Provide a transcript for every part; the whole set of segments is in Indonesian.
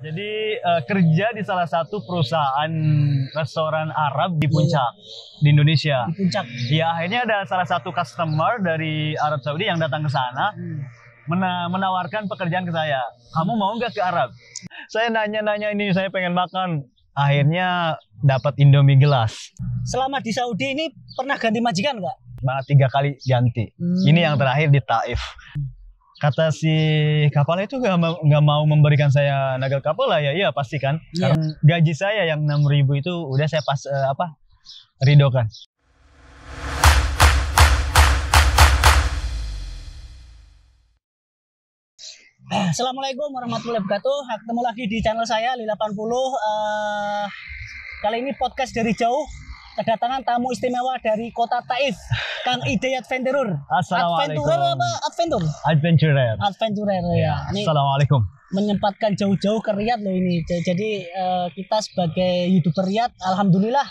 Jadi kerja di salah satu perusahaan restoran Arab di Puncak, di Indonesia. Di Puncak. Ya akhirnya ada salah satu customer dari Arab Saudi yang datang ke sana menawarkan pekerjaan ke saya. Kamu mau nggak ke Arab? Saya nanya-nanya ini, saya pengen makan. Akhirnya dapat Indomie gelas. Selama di Saudi ini pernah ganti majikan nggak? Banget 3 kali ganti. Ini yang terakhir di Taif. Kata si kapal itu nggak mau memberikan saya naga kapal lah, ya iya pasti kan. Iya. Karena gaji saya yang 6.000 itu udah saya ridokan. Assalamualaikum warahmatullahi wabarakatuh. Ketemu lagi di channel saya Li80. Kali ini podcast dari jauh, kedatangan tamu istimewa dari kota Taif, Kang Hidayat Venturur. Assalamualaikum. Adventurer apa adventure? Adventurer. Adventurer ya. Ini Assalamualaikum. menyempatkan jauh-jauh ke Riyadh loh ini. Jadi kita sebagai YouTuber Riyadh, alhamdulillah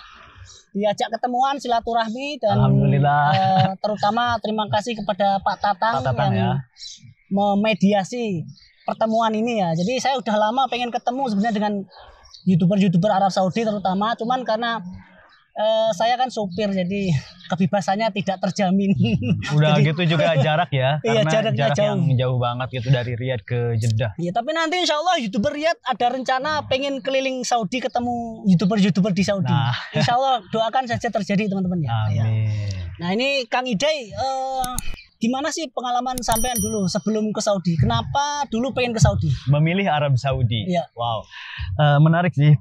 diajak ketemuan silaturahmi dan Alhamdulillah. Terutama terima kasih kepada Pak Tatang, yang memediasi pertemuan ini ya. Jadi saya udah lama pengen ketemu sebenarnya dengan YouTuber Arab Saudi terutama, cuman karena saya kan sopir jadi kebebasannya tidak terjamin. Udah jadi, gitu juga jarak ya, iya, karena jarak yang jauh banget gitu dari Riyadh ke Jeddah. Iya, tapi nanti insya Allah YouTuber Riyadh ada rencana pengen keliling Saudi ketemu YouTuber di Saudi. Nah. Insya Allah doakan saja terjadi teman-teman ya. Amin. Ya. Nah ini Kang Hiday, gimana sih pengalaman sampean dulu sebelum ke Saudi? Kenapa dulu pengen ke Saudi? Memilih Arab Saudi. Iya. Wow. Menarik sih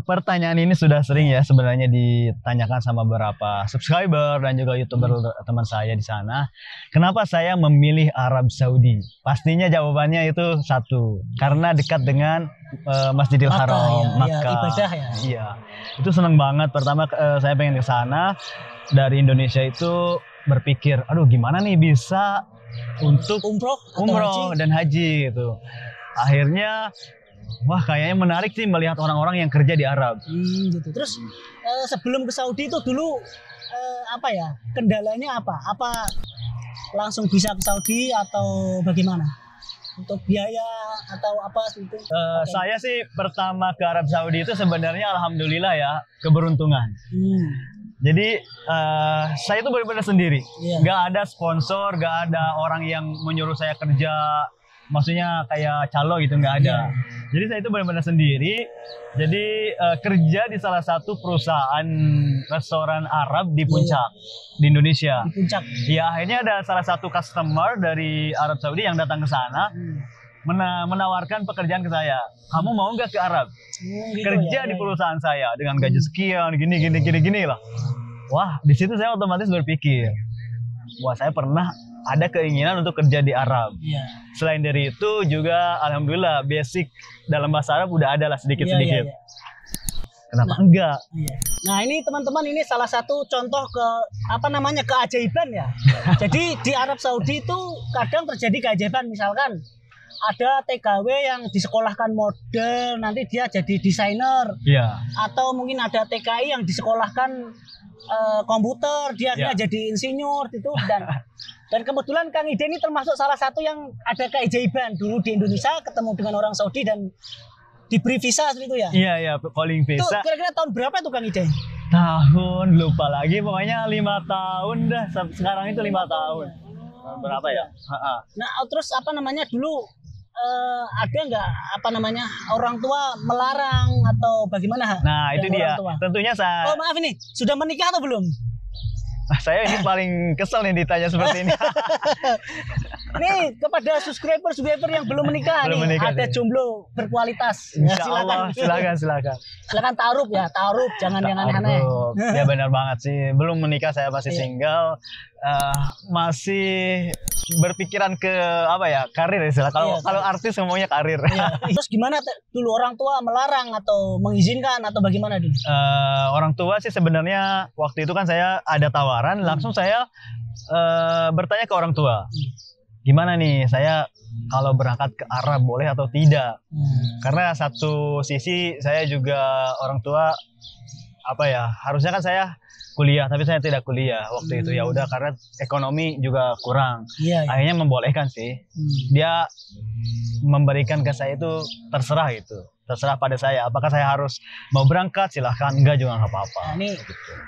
pertanyaan ini, sudah sering ya sebenarnya ditanyakan sama beberapa subscriber dan juga YouTuber teman saya di sana. Kenapa saya memilih Arab Saudi? Pastinya jawabannya itu satu, karena dekat dengan Masjidil Haram, Makkah. Ya, ibadah ya. Iya. Itu seneng banget. Pertama saya pengen ke sana dari Indonesia itu berpikir, aduh gimana nih bisa untuk umroh haji? Dan haji gitu. Akhirnya, wah kayaknya menarik sih melihat orang-orang yang kerja di Arab. Gitu. Terus sebelum ke Saudi itu dulu kendalanya apa? Apa langsung bisa ke Saudi atau bagaimana? Untuk biaya atau apa gitu? Saya sih pertama ke Arab Saudi itu sebenarnya alhamdulillah ya, keberuntungan. Jadi saya itu benar-benar sendiri, nggak ada sponsor, nggak ada orang yang menyuruh saya kerja, maksudnya kayak calo gitu, nggak ada. Jadi saya itu benar-benar sendiri. Jadi kerja di salah satu perusahaan restoran Arab di Puncak, di Indonesia. Di Puncak. Ya akhirnya ada salah satu customer dari Arab Saudi yang datang ke sana. Menawarkan pekerjaan ke saya. Kamu mau nggak ke Arab? Gitu kerja di perusahaan saya dengan gaji sekian, gini lah. Wah, di situ saya otomatis berpikir, wah saya pernah ada keinginan untuk kerja di Arab. Selain dari itu juga alhamdulillah basic dalam bahasa Arab udah ada lah sedikit-sedikit. Kenapa enggak? Nah ini teman-teman, ini salah satu contoh keajaiban ya. Jadi di Arab Saudi itu kadang terjadi keajaiban, misalkan ada TKW yang disekolahkan model, nanti dia jadi desainer. Atau mungkin ada TKI yang disekolahkan komputer, dia akhirnya jadi insinyur gitu. Dan kebetulan Kang Hiday ini termasuk salah satu yang ada keajaiban. Dulu di Indonesia ketemu dengan orang Saudi dan diberi visa seperti itu ya? Iya, calling visa. Itu kira-kira tahun berapa tuh Kang Hiday? Tahun lupa lagi, pokoknya 5 tahun dah. Sekarang itu 5 tahun. Berapa ya? Nah terus dulu ada nggak orang tua melarang atau bagaimana? Nah itu dia. Tentunya saya. Oh maaf, ini sudah menikah atau belum? Saya ini paling kesel nih ditanya seperti ini. Nih kepada subscriber yang belum menikah, ada jomblo berkualitas. Silakan taaruf jangan yang aneh-aneh. Ya benar banget sih, belum menikah, saya masih single, masih berpikiran ke karir istilah. Kalau artis semuanya karir. Terus gimana dulu, orang tua melarang atau mengizinkan atau bagaimana dulu? Orang tua sih sebenarnya waktu itu kan saya ada tawaran, langsung saya bertanya ke orang tua. Gimana nih saya kalau berangkat ke Arab boleh atau tidak? Karena satu sisi saya juga orang tua harusnya kan saya kuliah, tapi saya tidak kuliah waktu itu. Ya udah, karena ekonomi juga kurang. Iya, iya. Akhirnya membolehkan sih. Dia memberikan ke saya itu terserah itu. Terserah pada saya. Apakah saya harus mau berangkat? Silahkan. Enggak juga nggak apa-apa. Nah, ini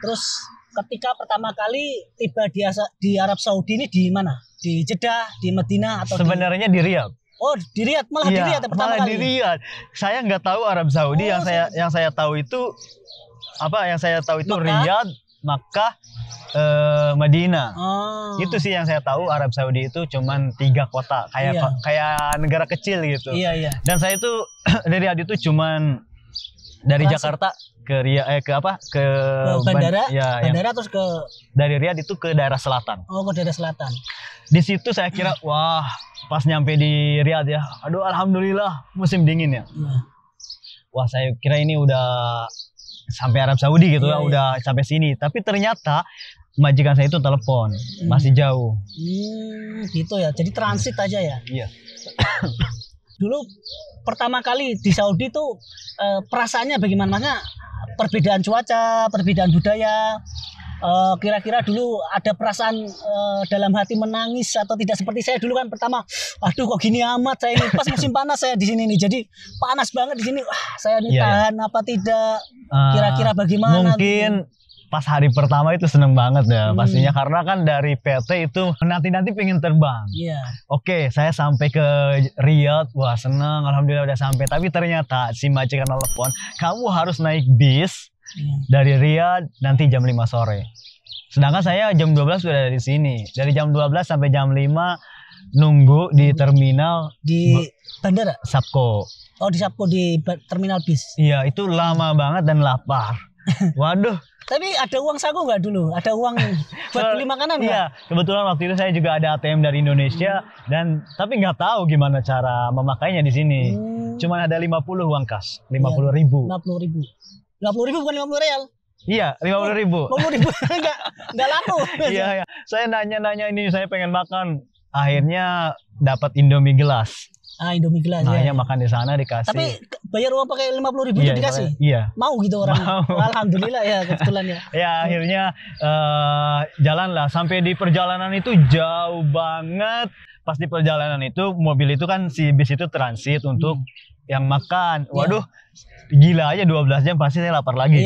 terus ketika pertama kali tiba di Arab Saudi ini di mana? Di Jeddah, di Madinah atau sebenarnya di Riyadh. Oh, di Riyadh, malah di Riyadh pertama kali. Di Riyadh. Saya nggak tahu Arab Saudi. Yang saya tahu itu Riyadh, Makkah, Madinah. Itu sih yang saya tahu. Arab Saudi itu cuman 3 kota, kayak negara kecil gitu. Iya, iya. Dan saya itu dari Riyadh itu cuman dari Jakarta ke bandara, bandara terus ke dari Riyadh itu ke daerah selatan. Oh, ke daerah selatan. Di situ saya kira wah, pas nyampe di Riyadh ya, aduh alhamdulillah musim dingin ya. Wah, saya kira ini udah sampai Arab Saudi gitu ya, udah sampai sini. Tapi ternyata majikan saya itu telepon, masih jauh. Gitu ya. Jadi transit aja ya. Iya. Dulu pertama kali di Saudi tuh perasaannya bagaimana? Maksudnya perbedaan cuaca, perbedaan budaya. Kira-kira dulu ada perasaan dalam hati menangis atau tidak, seperti saya dulu kan pertama, aduh kok gini amat saya ini, pas musim panas saya di sini nih, jadi panas banget di sini, saya ini tahan apa tidak, kira-kira bagaimana? Mungkin pas hari pertama itu seneng banget ya pastinya, karena kan dari PT itu nanti pengen terbang. Oke, saya sampai ke Riyadh, wah seneng, alhamdulillah udah sampai. Tapi ternyata si majikan telepon, kamu harus naik bis dari Riyadh nanti jam 5 sore. Sedangkan saya jam 12 sudah ada di sini. Dari jam 12 sampai jam 5 nunggu di terminal di bandara Sapko. Oh, di Sapko, di terminal bis. Iya, itu lama banget dan lapar. Waduh. Tapi ada uang saku nggak dulu? Ada uang buat beli makanan nggak? Iya, kebetulan waktu itu saya juga ada ATM dari Indonesia tapi nggak tahu gimana cara memakainya di sini. Cuman ada 50 uang kas, 50.000. 50.000 bukan 50 real. Iya, 50.000. 50.000 enggak laku. Iya. Saya nanya ini, saya pengen makan. Akhirnya dapat Indomie gelas. Indomie gelas. Akhirnya makan di sana dikasih. Tapi bayar uang pakai 50.000 itu dikasih. Iya. Mau gitu orang. Mau. Alhamdulillah ya, kebetulan ya. Ya, akhirnya jalan lah, sampai di perjalanan itu jauh banget. Pas di perjalanan itu mobil itu kan, si bis itu transit untuk yang makan. Waduh, gila aja 12 jam pasti saya lapar lagi.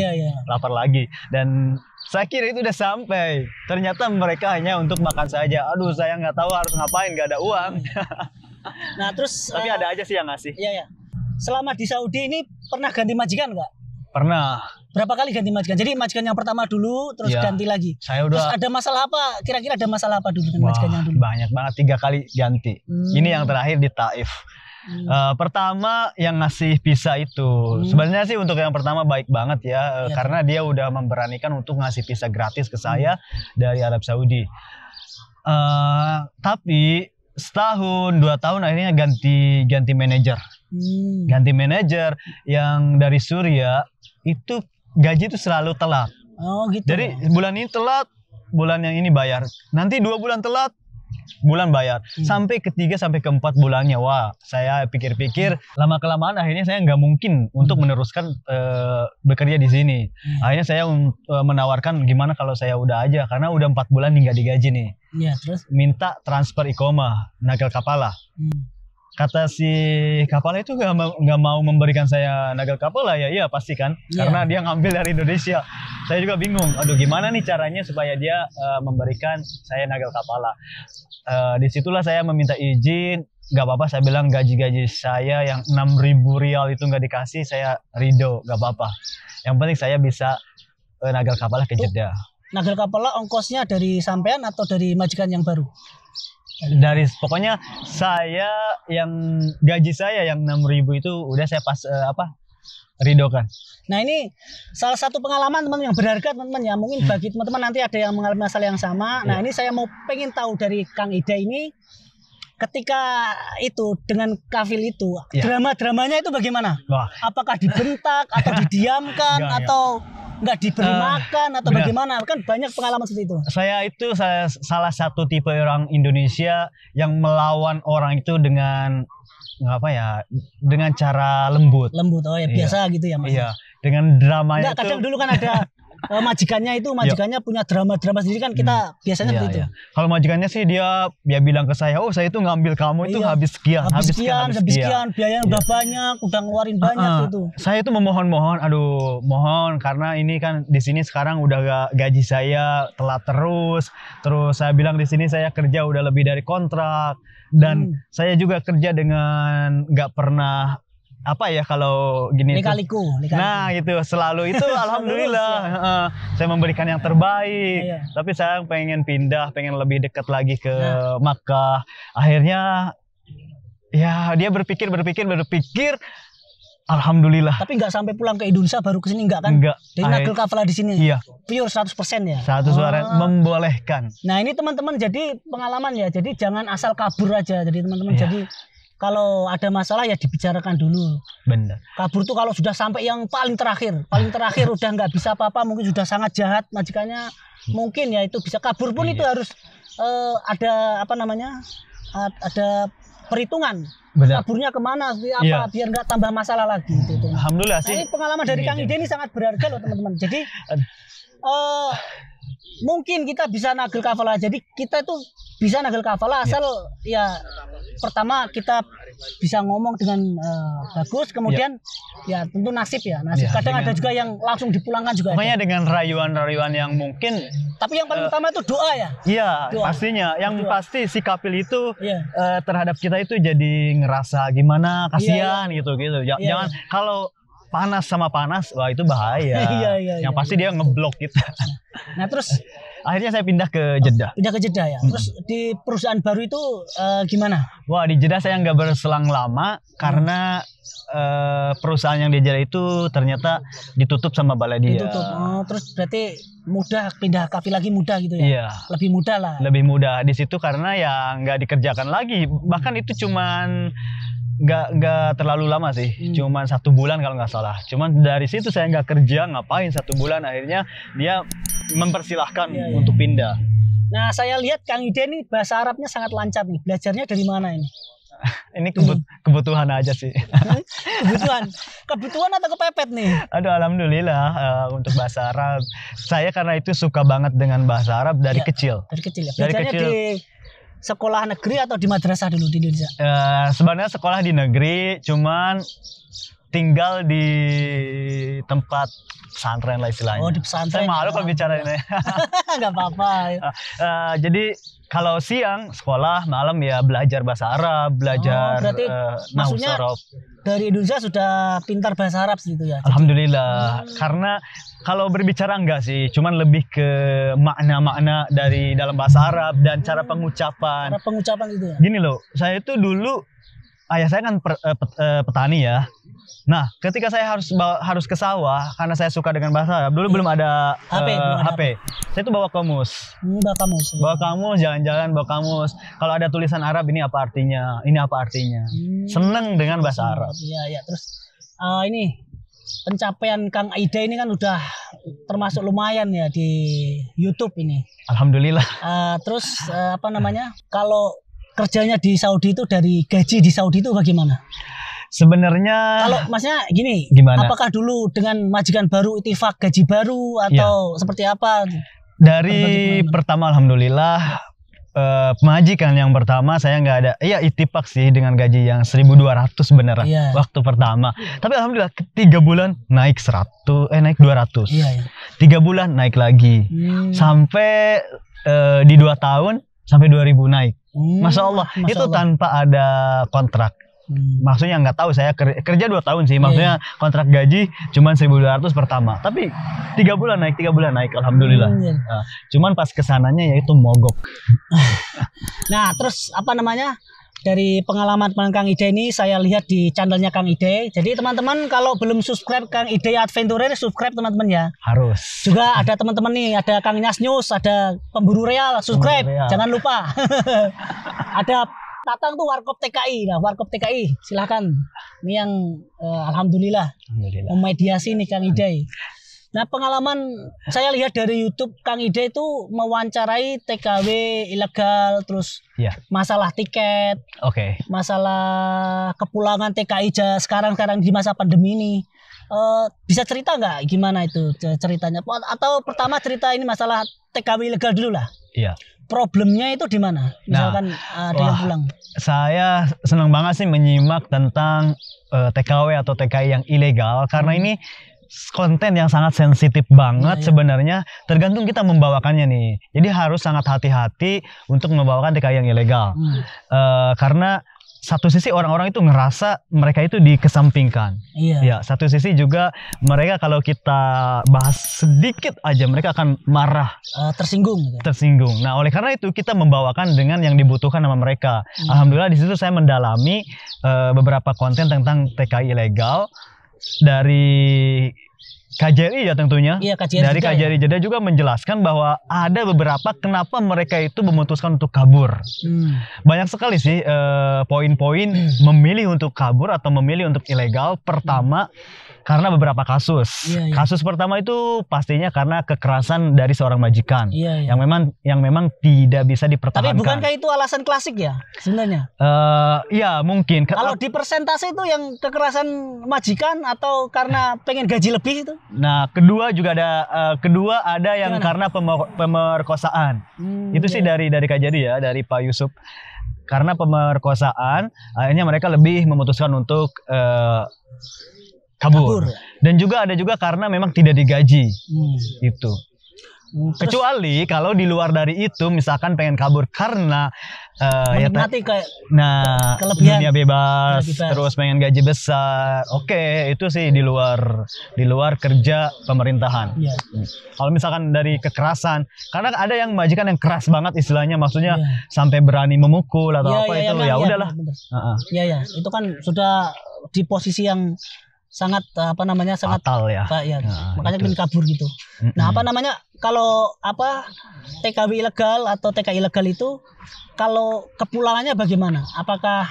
Lapar lagi. Dan saya kira itu udah sampai. Ternyata mereka hanya untuk makan saja. Aduh, saya nggak tahu harus ngapain, nggak ada uang. Nah, terus tapi ada aja sih yang ngasih. Iya. Selama di Saudi ini pernah ganti majikan nggak? Pernah. Berapa kali ganti majikan? Jadi majikan yang pertama dulu, terus ganti lagi. Terus ada masalah apa? Kira-kira ada masalah apa dulu dengan majikan yang dulu? Banyak banget, 3 kali ganti. Ini yang terakhir di Taif. Pertama yang ngasih visa itu sebenarnya sih untuk yang pertama baik banget ya, karena dia udah memberanikan untuk ngasih visa gratis ke saya dari Arab Saudi. Tapi setahun 2 tahun akhirnya ganti manajer. Ganti manajer yang dari Suriah itu gaji itu selalu telat. Oh gitu. Jadi bulan ini telat, bulan yang ini bayar. Nanti 2 bulan telat, bulan bayar. Sampai ke-3 sampai ke-4 bulannya. Wah, saya pikir-pikir lama-kelamaan akhirnya saya nggak mungkin untuk meneruskan bekerja di sini. Akhirnya saya menawarkan gimana kalau saya udah aja, karena udah 4 bulan nggak digaji nih. Terus minta transfer iqomah, nagal kapala. Kata si kapala itu nggak mau memberikan saya nagal kapala ya, iya pasti kan, karena dia ngambil dari Indonesia. Saya juga bingung, aduh gimana nih caranya supaya dia memberikan saya nagal kapala. Disitulah saya meminta izin, nggak apa-apa, saya bilang gaji saya yang 6.000 rial itu nggak dikasih, saya ridho, nggak apa-apa. Yang penting saya bisa nagal kapala ke Jeddah. Nagal kapala ongkosnya dari sampean atau dari majikan yang baru? Dari pokoknya saya yang gaji saya yang 6.000 itu udah saya pas ridho kan. Nah, ini salah satu pengalaman teman-teman yang berharga teman-teman ya. Mungkin bagi teman-teman nanti ada yang mengalami masalah yang sama. Nah, ini saya mau pengen tahu dari Kang Ida ini, ketika itu dengan kafil itu drama-dramanya itu bagaimana? Apakah dibentak atau didiamkan atau nggak diberi makan atau bagaimana? Kan banyak pengalaman seperti itu. Saya salah satu tipe orang Indonesia yang melawan orang itu dengan dengan cara lembut. Oh ya, biasa gitu ya Mas. Iya, dengan dramanya kadang dulu kan ada majikannya punya drama-drama sendiri kan kita biasanya Iya, begitu. iya. Kalau majikannya sih dia bilang ke saya, oh saya itu ngambil kamu itu habis sekian, biaya udah banyak, udah ngeluarin banyak gitu. Saya itu memohon, mohon karena ini kan di sini sekarang udah gaji saya telat terus saya bilang di sini saya kerja udah lebih dari kontrak dan saya juga kerja dengan nggak pernah apa ya kalau gini Lika-liku. Nah itu selalu itu alhamdulillah saya memberikan yang terbaik. Tapi saya pengen pengen lebih dekat lagi ke Makkah. Akhirnya ya dia berpikir alhamdulillah. Tapi nggak sampai pulang ke Indonesia baru kesini nggak kan? Enggak. Jadi nagel kafalah di sini. Iya. Pure 100% ya. 100% membolehkan. Nah ini teman-teman jadi pengalaman ya. Jadi jangan asal kabur aja. Jadi teman-teman jadi kalau ada masalah ya dibicarakan dulu. Benar. Kabur tuh kalau sudah sampai yang paling terakhir udah nggak bisa apa-apa, mungkin sudah sangat jahat majikannya, mungkin ya itu bisa kabur pun itu harus ada apa namanya, ada perhitungan. Benar. Kaburnya kemana, biar nggak tambah masalah lagi. Gitu. Alhamdulillah sih. Ini pengalaman dari Kang Ide ini sangat berharga loh teman-teman. Jadi mungkin kita bisa nagel kafalah. Jadi kita itu bisa nagel kafalah asal ya pertama kita bisa ngomong dengan bagus, kemudian ya tentu nasib ya. Kadang ada juga yang langsung dipulangkan juga. Pokoknya dengan rayuan-rayuan yang mungkin. Tapi yang paling utama itu doa ya. Iya, pastinya. Yang pasti si kafil itu terhadap kita itu jadi ngerasa gimana, kasihan gitu. Jangan kalau panas sama panas, wah itu bahaya. Yang pasti dia ngeblok kita. Nah terus akhirnya saya pindah ke Jeddah. Ya. Terus di perusahaan baru itu gimana? Wah di Jeddah saya nggak berselang lama karena perusahaan yang di Jeddah itu ternyata ditutup sama Baladia. Ditutup. Terus berarti mudah pindah kafil lagi mudah gitu ya? Iya. Lebih mudah lah. Lebih mudah di situ karena ya nggak dikerjakan lagi. Bahkan itu cuman nggak terlalu lama sih, cuman 1 bulan kalau nggak salah. Cuman dari situ saya nggak kerja, ngapain 1 bulan, akhirnya dia mempersilahkan untuk pindah. Nah saya lihat Kang Ide ini bahasa Arabnya sangat lancar nih. Belajarnya dari mana ini? Ini kebutuhan aja sih. Kebutuhan atau kepepet nih? Aduh alhamdulillah untuk bahasa Arab. Saya karena itu suka banget dengan bahasa Arab dari kecil. Dari kecil ya. Belajarnya di sekolah negeri atau di madrasah dulu di Indonesia? Sebenarnya sekolah di negeri, cuman tinggal di tempat pesantren lah istilahnya. Oh di pesantren. Saya malu kalau bicara ini. Nggak apa-apa. Jadi kalau siang sekolah, malam ya belajar bahasa Arab, belajar nahwu sorof. Dari Indonesia sudah pintar bahasa Arab gitu ya? Alhamdulillah. Karena kalau berbicara enggak sih, cuman lebih ke makna-makna dari dalam bahasa Arab dan cara pengucapan. Cara pengucapan itu ya? Gini loh, saya itu dulu, ayah saya kan petani ya. Nah, ketika saya harus ke sawah, karena saya suka dengan bahasa Arab, dulu belum ada HP. Saya itu bawa kamus. Bawa kamus, jalan-jalan bawa kamus. Kalau ada tulisan Arab, ini apa artinya? Ini apa artinya? Seneng dengan bahasa Arab. Iya. Terus ini pencapaian Kang Ide ini kan udah termasuk lumayan ya di YouTube ini. Alhamdulillah. Terus apa namanya? Kalau kerjanya di Saudi itu dari gaji di Saudi itu bagaimana? Sebenarnya kalau masnya gini, gimana? Apakah dulu dengan majikan baru Ittifaq gaji baru atau seperti apa? Dari pertama alhamdulillah majikan yang pertama saya nggak ada. Iya Ittifaq sih dengan gaji yang 1.200 beneran waktu pertama. Tapi alhamdulillah 3 bulan naik 200. 3 bulan naik lagi. Sampai di 2 tahun sampai 2.000 naik. Masya Allah. Itu tanpa ada kontrak. Maksudnya nggak tahu, saya kerja 2 tahun sih, maksudnya kontrak gaji cuman 1.200 pertama, tapi 3 bulan naik alhamdulillah. Cuman pas kesananya yaitu mogok. Nah terus apa namanya, dari pengalaman Kang Ide ini saya lihat di channelnya Kang Ide. Jadi teman-teman kalau belum subscribe Kang Ide Adventurer, subscribe teman-teman ya. Harus. Juga ada teman-teman nih, ada Kang Nyas News, ada Pemburu Real, subscribe, jangan lupa. Ada Tatang tuh Warkop TKI. Nah, Warkop TKI silahkan. Ini yang alhamdulillah memediasi nih Kang Ide. Nah, pengalaman saya lihat dari YouTube Kang Ide itu mewawancarai TKW ilegal, terus masalah tiket, masalah kepulangan TKI sekarang di masa pandemi ini. Bisa cerita nggak gimana itu ceritanya? Atau pertama cerita ini masalah TKW ilegal dulu lah. Iya. Problemnya itu di mana? Misalkan ada yang pulang. Saya senang banget sih menyimak tentang TKW atau TKI yang ilegal karena ini konten yang sangat sensitif banget sebenarnya, tergantung kita membawakannya nih. Jadi harus sangat hati-hati untuk membawakan TKI yang ilegal. Karena satu sisi orang-orang itu ngerasa mereka itu dikesampingkan. Ya, satu sisi juga mereka kalau kita bahas sedikit aja mereka akan marah, tersinggung. Tersinggung. Nah, oleh karena itu kita membawakan dengan yang dibutuhkan sama mereka. Alhamdulillah di situ saya mendalami beberapa konten tentang TKI ilegal dari KJRI ya tentunya. Dari KJRI Jeddah juga menjelaskan bahwa ada beberapa kenapa mereka itu memutuskan untuk kabur. Banyak sekali sih poin-poin memilih untuk kabur atau memilih untuk ilegal. Pertama, karena beberapa kasus. Kasus pertama itu pastinya karena kekerasan dari seorang majikan yang memang tidak bisa dipertahankan. Tapi bukankah itu alasan klasik ya sebenarnya? Ya mungkin. Kalau di persentase itu yang kekerasan majikan atau karena pengen gaji lebih itu? Nah, kedua ada yang karena pemerkosaan. Itu sih dari KJRI ya, dari Pak Yusuf. Karena pemerkosaan, akhirnya mereka lebih memutuskan untuk kabur. Dan juga ada karena memang tidak digaji. Itu. Kecuali kalau di luar dari itu misalkan pengen kabur karena menikmati kelebihan dunia bebas, terus pengen gaji besar. Oke, itu sih di luar kerja pemerintahan. Kalau misalkan dari kekerasan, karena ada yang majikan yang keras banget istilahnya, maksudnya sampai berani memukul atau itu ya udahlah. Iya, itu kan sudah di posisi yang sangat sangat fatal ya. Makanya pengen kabur gitu. Nah, kalau TKW ilegal atau TKI ilegal itu kalau kepulangannya bagaimana? Apakah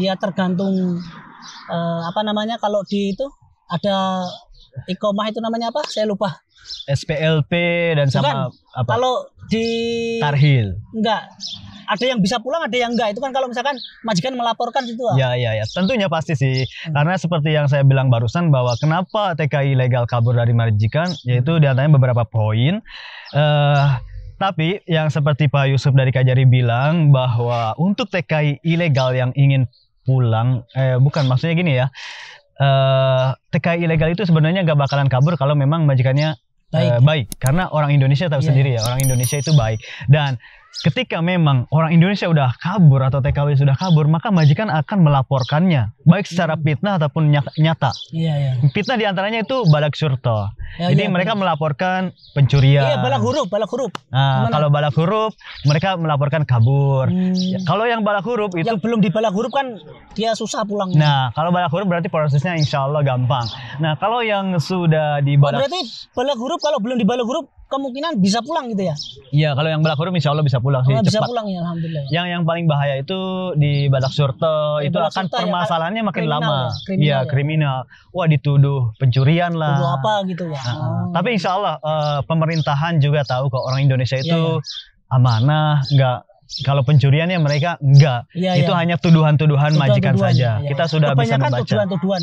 dia tergantung kalau di itu ada iqomah itu namanya apa? Saya lupa. SPLP dan sama apa? Kalau di tarhil. Enggak. Ada yang bisa pulang, ada yang enggak. Itu kan kalau misalkan majikan melaporkan itu. Ya. Tentunya pasti sih. Karena seperti yang saya bilang barusan bahwa kenapa TKI ilegal kabur dari majikan, yaitu diantaranya beberapa poin. Tapi yang seperti Pak Yusuf dari KJRI bilang bahwa untuk TKI ilegal yang ingin pulang, bukan maksudnya gini ya. TKI ilegal itu sebenarnya nggak bakalan kabur kalau memang majikannya baik. Karena orang Indonesia tahu sendiri ya, orang Indonesia itu baik. Dan ketika memang orang Indonesia udah kabur atau TKW sudah kabur, maka majikan akan melaporkannya, baik secara fitnah ataupun nyata. Fitnah diantaranya itu balak syurta. Jadi mereka melaporkan pencurian. Balak huruf. Nah, kalau balak huruf mereka melaporkan kabur. Kalau yang balak huruf itu yang belum di balak huruf kan dia susah pulang. Nah, kalau balak huruf berarti prosesnya insya Allah gampang. Nah, kalau yang sudah di balak berarti balak huruf kalau belum di balak huruf kemungkinan bisa pulang gitu ya? Iya, kalau yang balak huruf insya Allah bisa pulang sih, cepat. Bisa pulang ya, alhamdulillah. Yang paling bahaya itu di balak syurta, itu akan permasalahannya makin lama. Iya, kriminal. Wah, dituduh pencurian lah. Tuduh apa gitu ya. Tapi insya Allah pemerintahan juga tahu kok orang Indonesia itu amanah, enggak. Kalau pencuriannya mereka enggak. Itu hanya tuduhan-tuduhan majikan saja. Kita sudah bisa membaca. Tuduhan-tuduhan.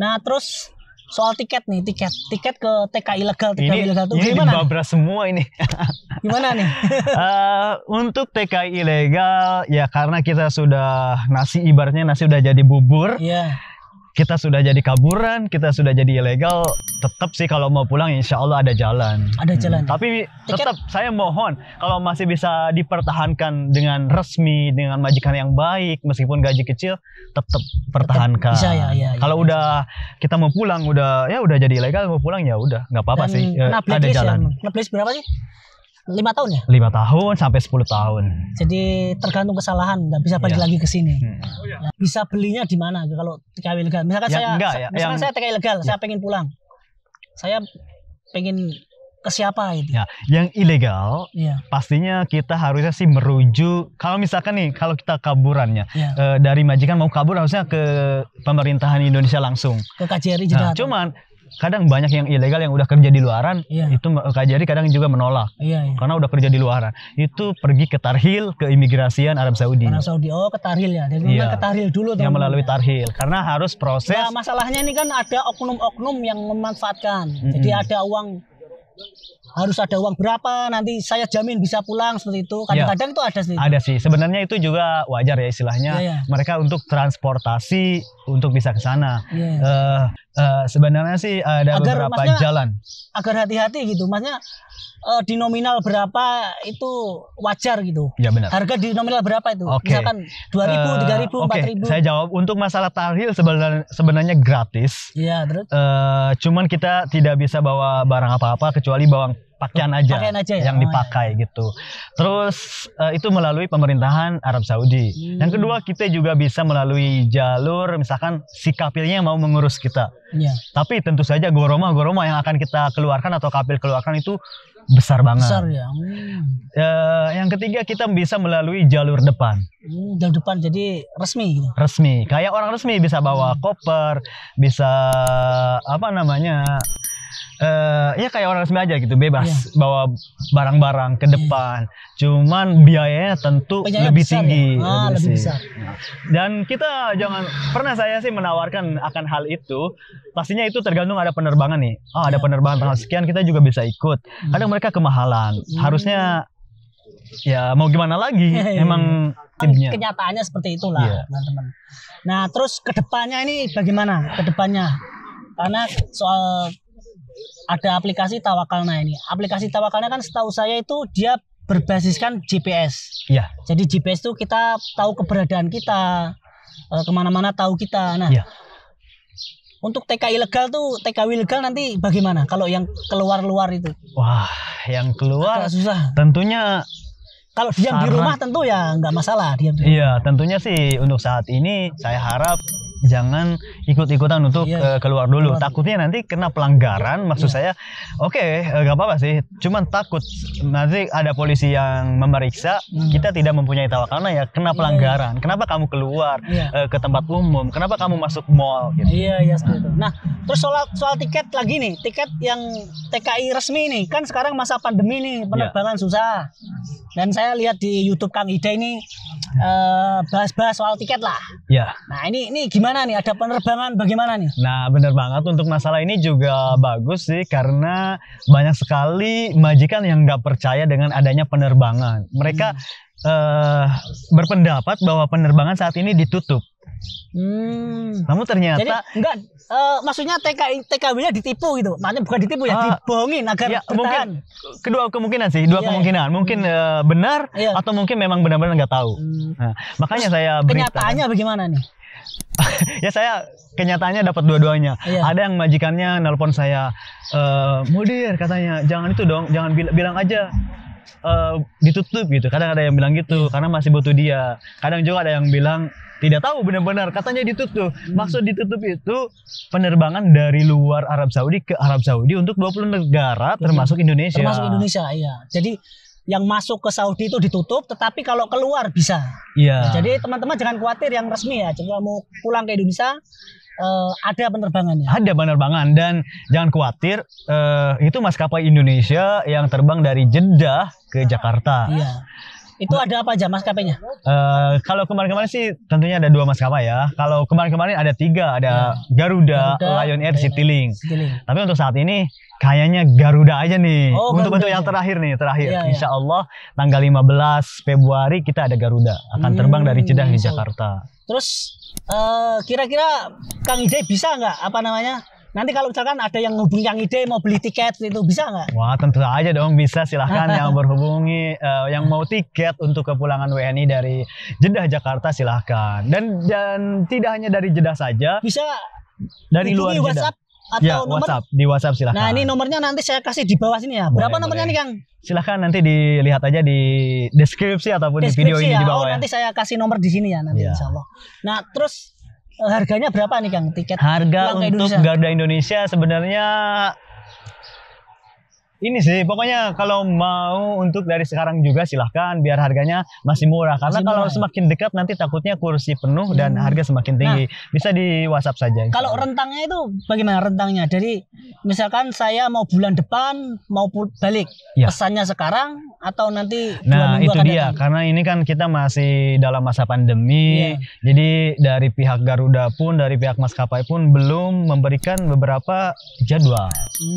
Nah, terus soal tiket ke TKI ilegal, ilegal itu ini gimana? Babras semua ini. Gimana nih? Untuk TKI ilegal ya karena kita sudah ibaratnya nasi udah jadi bubur. Kita sudah jadi kaburan, kita sudah jadi ilegal, tetap sih kalau mau pulang insya Allah ada jalan. Tapi tetap saya mohon kalau masih bisa dipertahankan dengan resmi, dengan majikan yang baik, meskipun gaji kecil, tetap pertahankan. Kalau udah kita mau pulang, udah jadi ilegal mau pulang ya udah nggak apa-apa sih. Ada jalan. Blacklist berapa sih? 5 tahun ya? 5 tahun sampai 10 tahun. Jadi tergantung kesalahan, nggak bisa balik lagi ke sini. Ya, bisa belinya di mana kalau TKW ilegal? Misalkan saya TKW ilegal, saya pengen pulang. Saya pengen ke siapa itu? Ya, yang ilegal, pastinya kita harusnya sih merujuk. Kalau misalkan nih, kalau kita kaburannya dari majikan mau kabur harusnya ke pemerintahan Indonesia langsung. Ke KJRI Jeddah. Cuman kadang banyak yang ilegal yang udah kerja di luaran, itu KJRI kadang juga menolak. Karena udah kerja di luaran. Itu pergi ke Tarhil, ke imigrasian Arab Saudi. Arab Saudi, oh ke Tarhil ya. Jadi memang ke Tarhil dulu. Yang melalui Tarhil. Karena harus proses. Nah, masalahnya ini kan ada oknum-oknum yang memanfaatkan. Jadi ada uang, harus ada uang berapa, nanti saya jamin bisa pulang seperti itu. Kadang-kadang itu ada sih. Ada sih. Sebenarnya itu juga wajar ya istilahnya. Mereka untuk transportasi untuk bisa ke sana. Sebenarnya sih ada beberapa jalan. Agar hati-hati gitu. Maksudnya di nominal berapa itu wajar gitu. Ya benar. Harga di nominal berapa itu? Misalkan 2.000, 3.000, 4.000. Saya jawab untuk masalah Tarhil sebenarnya gratis. Iya, terus. Cuman kita tidak bisa bawa barang apa-apa kecuali bawa pakaian aja yang dipakai gitu. Terus itu melalui pemerintahan Arab Saudi. Yang kedua, kita juga bisa melalui jalur misalkan si kapilnya mau mengurus kita. Tapi tentu saja goroma yang akan kita keluarkan atau kapil keluarkan itu besar banget. Besar ya. Yang ketiga, kita bisa melalui jalur depan. Jalur depan jadi resmi gitu. Resmi, kayak orang resmi bisa bawa koper, bisa apa namanya? Ya kayak orang resmi aja gitu, bebas bawa barang-barang ke depan. Cuman biayanya tentu lebih tinggi. Lebih besar. Dan kita jangan pernah, saya sih menawarkan akan hal itu. Pastinya itu tergantung ada penerbangan nih. Ada penerbangan tanggal sekian, kita juga bisa ikut. Kadang mereka kemahalan. Harusnya ya mau gimana lagi? Emang timnya. Kenyataannya seperti itulah, teman-teman. Nah, terus kedepannya ini bagaimana? Kedepannya, karena soal ada aplikasi Tawakalna ini. Aplikasi Tawakalna kan setahu saya itu dia berbasiskan GPS. Jadi GPS itu kita tahu keberadaan kita, kemana-mana tahu kita. Nah, untuk TKI ilegal tuh, TKW ilegal nanti bagaimana? Kalau yang keluar-luar itu? Wah, yang keluar agak susah. Tentunya. Kalau diam di rumah tentu ya nggak masalah diam di rumah. Iya, tentunya sih untuk saat ini saya harap jangan ikut-ikutan untuk keluar dulu. Takutnya nanti kena pelanggaran. Maksud saya, nggak apa-apa sih. Cuman takut nanti ada polisi yang memeriksa, kita tidak mempunyai tawakalna ya kena pelanggaran. Kenapa kamu keluar ke tempat umum? Kenapa kamu masuk mall? Gitu. Iya, seperti itu. Nah, terus soal tiket lagi nih, tiket yang TKI resmi nih, kan sekarang masa pandemi nih, penerbangan susah. Dan saya lihat di YouTube Kang Ida ini bahas-bahas soal tiket lah. Nah, ini gimana nih? Ada penerbangan bagaimana nih? Nah, bener banget, untuk masalah ini juga bagus sih, karena banyak sekali majikan yang nggak percaya dengan adanya penerbangan. Mereka berpendapat bahwa penerbangan saat ini ditutup. Namun ternyata jadi enggak, maksudnya TKW-nya ditipu gitu. Makanya bukan ditipu ya, dibohongin agar bertahan. Mungkin kedua kemungkinan sih, kemungkinan. Mungkin benar atau mungkin memang benar-benar nggak tahu. Nah, makanya saya beritahu. Kenyataannya bagaimana nih? Ya saya kenyataannya dapat dua-duanya. Ada yang majikannya nelpon saya, Mudir katanya, jangan itu dong, jangan bilang aja ditutup gitu. Kadang ada yang bilang gitu karena masih butuh dia. Kadang juga ada yang bilang tidak tahu benar-benar katanya ditutup. Maksud ditutup itu penerbangan dari luar Arab Saudi ke Arab Saudi untuk 20 negara termasuk Indonesia. Termasuk Indonesia, iya. Jadi yang masuk ke Saudi itu ditutup, tetapi kalau keluar bisa. Nah, jadi teman-teman jangan khawatir yang resmi ya. Jika mau pulang ke Indonesia ada penerbangannya. Ada penerbangan, dan jangan khawatir, itu maskapai Indonesia yang terbang dari Jeddah ke Jakarta. Itu ada apa aja maskapainya? Kalau kemarin-kemarin sih tentunya ada 2 maskapai ya. Kalau kemarin-kemarin ada 3, ada Garuda, Lion Air, Citylink. Tapi untuk saat ini kayaknya Garuda aja nih. Untuk yang terakhir nih, Insya Allah tanggal 15 Februari kita ada Garuda akan terbang dari Jeddah ke Jakarta. Terus kira-kira Kang Ide bisa nggak nanti kalau misalkan ada yang hubungi Kang Ide mau beli tiket itu bisa nggak? Wah, tentu aja dong, bisa, silahkan yang berhubungi yang mau tiket untuk kepulangan WNI dari Jeddah Jakarta silahkan. Dan tidak hanya dari Jeddah saja, bisa dari luar Jeddah. WhatsApp atau nomor? Di WhatsApp silahkan. Nah, ini nomornya nanti saya kasih di bawah sini ya. Berapa nomornya nih, Kang? Silahkan nanti dilihat aja di deskripsi ataupun di video ini di bawah ya. Nanti saya kasih nomor di sini ya nanti insya Allah. Nah, terus harganya berapa nih, Kang, tiket? Harga untuk Garuda Indonesia sebenarnya Ini sih pokoknya kalau mau untuk dari sekarang juga silahkan biar harganya masih murah. Karena Masih kalau murah, ya? semakin dekat nanti takutnya kursi penuh dan harga semakin tinggi. Bisa di WhatsApp saja. Kalau rentangnya itu bagaimana rentangnya? Jadi misalkan saya mau bulan depan mau balik, Ya. pesannya sekarang atau nanti 2 Nah minggu itu akan dia, datang? karena ini kan kita masih dalam masa pandemi, Iya. jadi dari pihak Garuda pun, dari pihak maskapai pun belum memberikan beberapa jadwal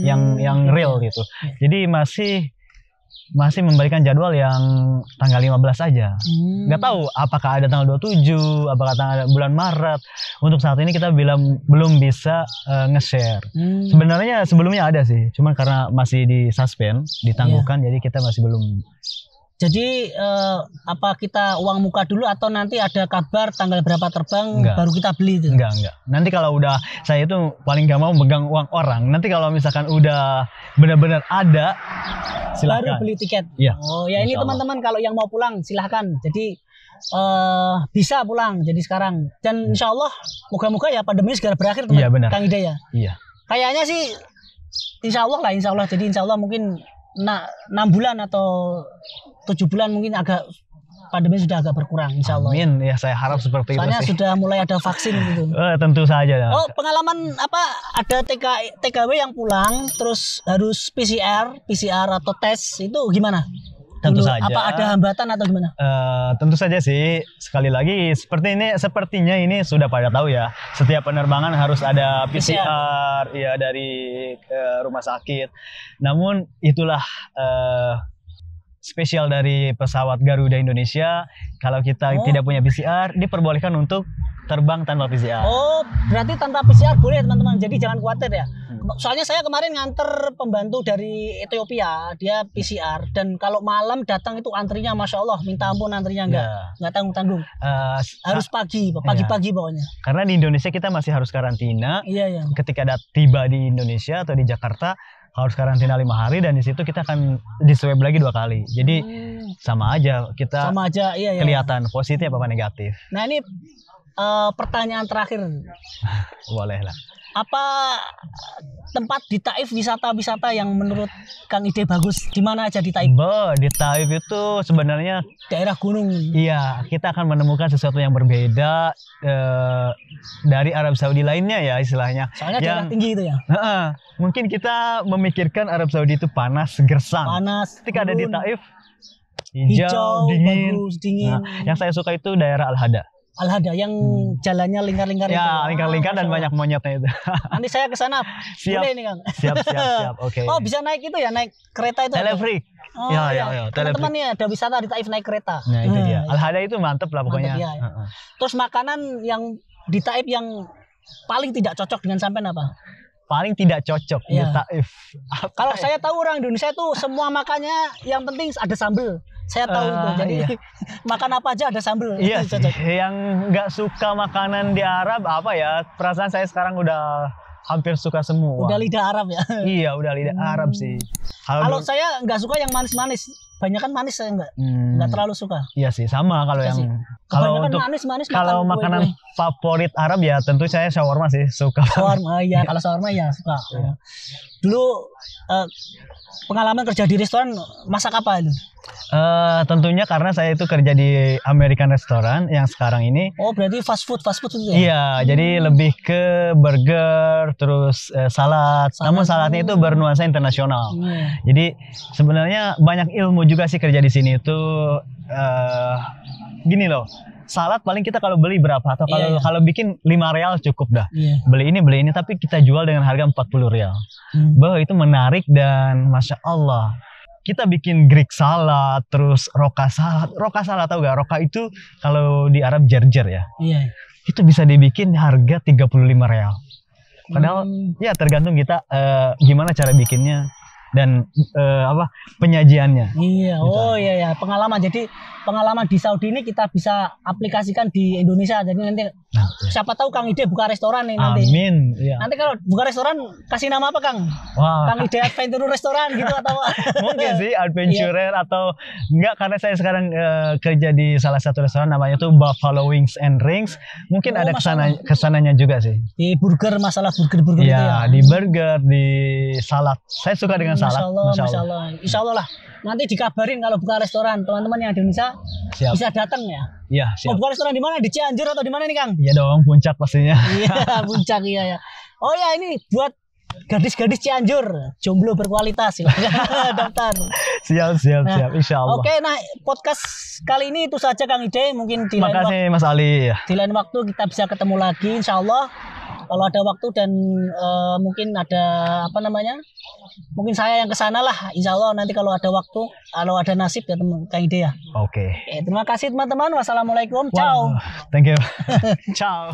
yang real gitu. Jadi masih memberikan jadwal yang tanggal 15 aja. Nggak tahu apakah ada tanggal 27, apakah tanggal bulan Maret. Untuk saat ini kita belum bisa nge-share. Sebenarnya sebelumnya ada sih, cuman karena masih di suspend, ditangguhkan, jadi kita masih belum. Jadi apa kita uang muka dulu atau nanti ada kabar tanggal berapa terbang Enggak. baru kita beli itu? Enggak. Nanti kalau udah, saya itu paling gak mau megang uang orang. Nanti kalau misalkan udah benar-benar ada, silahkan. Baru beli tiket. Iya. Oh ya, ini Insya Allah. teman-teman kalau yang mau pulang silahkan. Jadi bisa pulang. Jadi sekarang dan insya Allah moga-moga ya pandemi segera berakhir teman. Iya, benar. Kang Ide ya. Iya. Kayaknya sih insya Allah lah, insya Allah. Jadi insya Allah mungkin 6 bulan atau 7 bulan mungkin agak pandemi sudah agak berkurang insya Allah. Amin. Ya saya harap seperti Soalnya itu sih. sudah mulai ada vaksin gitu. Tentu saja. Oh, pengalaman apa ada TKW yang pulang terus harus PCR atau tes itu gimana? Tentu Dulu, saja. apa ada hambatan atau gimana? Tentu saja sih, sekali lagi sepertinya ini sudah pada tahu ya, setiap penerbangan harus ada PCR ya dari rumah sakit. Namun itulah spesial dari pesawat Garuda Indonesia, kalau kita tidak punya PCR diperbolehkan untuk terbang tanpa PCR. Oh, berarti tanpa PCR boleh teman-teman. Jadi jangan khawatir ya. Soalnya saya kemarin nganter pembantu dari Ethiopia, dia PCR dan kalau malam datang itu antrinya Masya Allah, minta ampun antrinya nggak tanggung-tanggung. Harus pagi-pagi pokoknya. Karena di Indonesia kita masih harus karantina. Iya. Ketika tiba di Indonesia atau di Jakarta harus karantina 5 hari dan di situ kita akan di swab lagi 2 kali. Jadi sama aja kita iya. kelihatan positif apa negatif. Nah ini pertanyaan terakhir. Boleh lah. Apa tempat di Taif wisata-wisata yang menurut Kang Ide bagus? Di mana aja di Taif? Di Taif itu sebenarnya daerah gunung. Iya, kita akan menemukan sesuatu yang berbeda dari Arab Saudi lainnya ya istilahnya. Soalnya daerah tinggi itu ya. Mungkin kita memikirkan Arab Saudi itu panas, gersang. Panas. Ketika ada di Taif, hijau, dingin. Bagus, dingin. Nah, yang saya suka itu daerah Al-Hada. Al-Hada yang jalannya lingkar-lingkar itu. Ya, lingkar-lingkar dan banyak monyetnya itu. Nanti saya ke sana. Siap. Boleh nih, Kang. Siap. Oke. Oh, bisa naik itu ya, naik kereta itu. Telefrik. Oh, ya. Teman-teman nih ada wisata di Taif naik kereta. Nah, itu dia. Al-Hada itu mantep lah pokoknya. Mantep, ya. Terus makanan yang di Taif yang paling tidak cocok dengan sampean apa? Paling tidak cocok di Taif. Kalau saya tahu orang Indonesia itu semua makannya yang penting ada sambel. Saya tahu itu. Jadi makan apa aja ada sambel. Iya sih. Yang nggak suka makanan di Arab apa ya? Perasaan saya sekarang udah hampir suka semua. Udah lidah Arab ya? Iya, udah lidah Arab sih. Kalau saya nggak suka yang manis-manis. Banyak kan manis saya nggak terlalu suka. Iya sih, sama kalau yang kalau untuk manis-manis. Kalau makanan favorit Arab ya tentu saya shawarma sih suka. Shawarma ya, kalau shawarma ya suka. Dulu pengalaman kerja di restoran masak apa itu? Tentunya karena saya itu kerja di American Restaurant yang sekarang ini. Oh, berarti fast food itu ya? Iya, jadi lebih ke burger, terus salad. Namun saladnya itu bernuansa internasional. Jadi sebenarnya banyak ilmu juga sih kerja di sini itu. Gini loh, salad paling kita kalau beli berapa atau kalau bikin 5 real cukup dah. Beli ini tapi kita jual dengan harga 40 real. Bahwa itu menarik dan Masya Allah. Kita bikin Greek salad, terus roka salad. Roka salad tahu gak? Roka itu kalau di Arab jerjer ya. Iya. Itu bisa dibikin harga 35 real. Padahal ya tergantung kita gimana cara bikinnya dan penyajiannya. Iya. Oh iya. Pengalaman. Jadi pengalaman di Saudi ini kita bisa aplikasikan di Indonesia. Jadi nanti siapa tahu Kang Ide buka restoran nih nanti. Amin. Iya. Nanti kalau buka restoran kasih nama apa Kang? Wah. Kang Ide Adventure Restoran gitu atau mungkin sih adventurer atau enggak, karena saya sekarang kerja di salah satu restoran namanya tuh Buffalo Wings and Rings. Mungkin ada kesananya juga sih. Di burger, masalah burger ya, itu ya. Di burger, di salad. Saya suka dengan salad. Masya Allah. Insya Allah lah. Nanti dikabarin kalau buka restoran, teman-teman yang di Indonesia bisa datang ya. Iya, siap. Mau buka restoran di mana? Di Cianjur atau di mana nih, Kang? Iya dong, Puncak pastinya. Iya, Puncak iya ya. Oh ya, ini buat gadis-gadis Cianjur, jomblo berkualitas, silakan daftar. Siap, insya Allah. Oke, nah podcast kali ini itu saja Kang Ide. Mungkin di lain Makasih Mas Ali. di lain waktu kita bisa ketemu lagi, insya Allah. Kalau ada waktu dan mungkin ada apa namanya, mungkin saya yang kesana lah, insya Allah nanti kalau ada waktu, kalau ada nasib ya teman Kang Ide ya. Oke. Terima kasih teman-teman. Wassalamualaikum. Ciao. Thank you. Ciao.